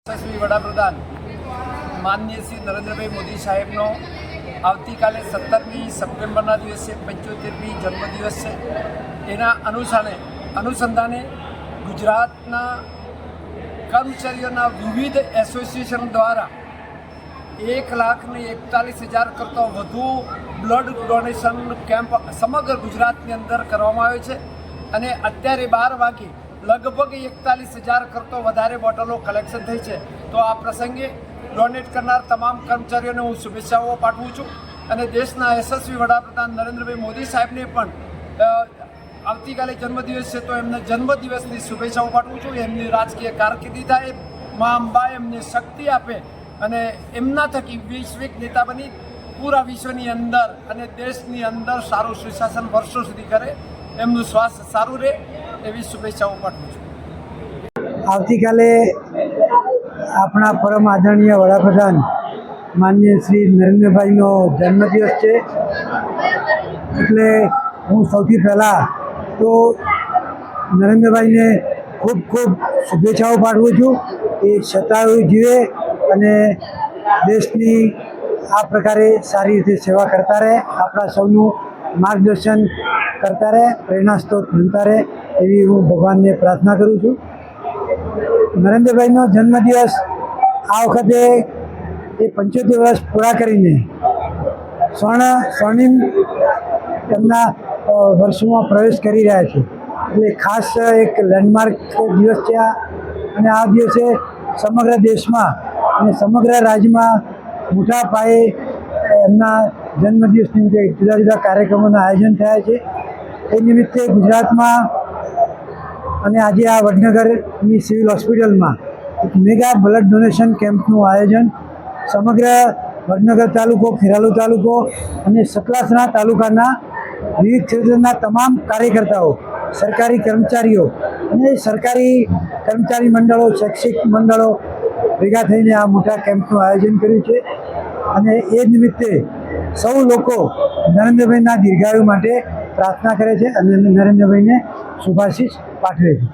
यशस्वी वडाप्रधान माननीय श्री नरेंद्रभाई मोदी साहेबનો આવતીકાલે 17મી સપ્ટેમ્બરના દિવસે 75મી જન્મદિવસ છે। એના અનુસંધાને ગુજરાતના કર્મચારીઓના વિવિધ એસોસિએશન દ્વારા 1,41,000 કરતાં વધુ બ્લડ ડોનેશન કેમ્પ સમગ્ર ગુજરાતની અંદર કરવામાં આવ્યો છે અને અત્યારે 12 વાગે લગભગ 41,000 કરતો વધારે બોટલો કલેક્શન થઈ છે। તો આ પ્રસંગે ડોનેટ કરનાર તમામ કર્મચારીઓને હું શુભેચ્છાઓ પાઠવું છું અને દેશના યશસ્વી વડાપ્રધાન નરેન્દ્રભાઈ મોદી સાહેબને પણ આવતીકાલે જન્મદિવસ છે તો એમને જન્મદિવસની શુભેચ્છાઓ પાઠવું છું। એમની રાજકીય કારકિર્દી થાય, મા અંબા એમને શક્તિ આપે અને એમના થકી વૈશ્વિક નેતા બની પૂરા વિશ્વની અંદર અને દેશની અંદર સારું સુશાસન વર્ષો સુધી કરે, એમનું સ્વાસ્થ્ય સારું રહે એવી શુભેચ્છાઓ પાઠવું છું। આવતીકાલે આપણા પરમ આદરણીય વડાપ્રધાન માનનીય શ્રી નરેન્દ્રભાઈનો જન્મદિવસ છે, એટલે હું સૌથી પહેલાં તો નરેન્દ્રભાઈને ખૂબ ખૂબ શુભેચ્છાઓ પાઠવું છું। એ શતાયુ જીવે અને દેશની આ પ્રકારે સારી રીતે સેવા કરતા રહે, આપણા સૌનું માર્ગદર્શન કરતા રહે, પ્રેરણા સ્ત્રોત બનતા રહે એવી હું ભગવાનને પ્રાર્થના કરું છું। નરેન્દ્રભાઈનો જન્મદિવસ આ વખતે એ 75 વર્ષ પૂરા કરીને સ્વર્ણિમ તેમના વર્ષોમાં પ્રવેશ કરી રહ્યા છે, એટલે ખાસ એક લેન્ડમાર્ક દિવસ છે આ। અને આ દિવસે સમગ્ર દેશમાં અને સમગ્ર રાજ્યમાં મોટા પાયે એમના જન્મદિવસ નિમિત્તે જુદા જુદા કાર્યક્રમોના આયોજન થયા છે। એ નિમિત્તે ગુજરાતમાં અને આજે આ વડનગરની સિવિલ હોસ્પિટલમાં એક મેગા બ્લડ ડોનેશન કેમ્પનું આયોજન સમગ્ર વડનગર તાલુકો, ખેરાલુ તાલુકો અને સતલાસણા તાલુકાના વિવિધ ક્ષેત્રના તમામ કાર્યકર્તાઓ, સરકારી કર્મચારીઓ અને સરકારી કર્મચારી મંડળો, શૈક્ષિક મંડળો ભેગા થઈને આ મોટા કેમ્પનું આયોજન કર્યું છે અને એ નિમિત્તે સૌ લોકો નરેન્દ્રભાઈના દીર્ઘાયુ માટે પ્રાર્થના કરે છે અને નરેન્દ્રભાઈને શુભાશીષ પાઠવે છે।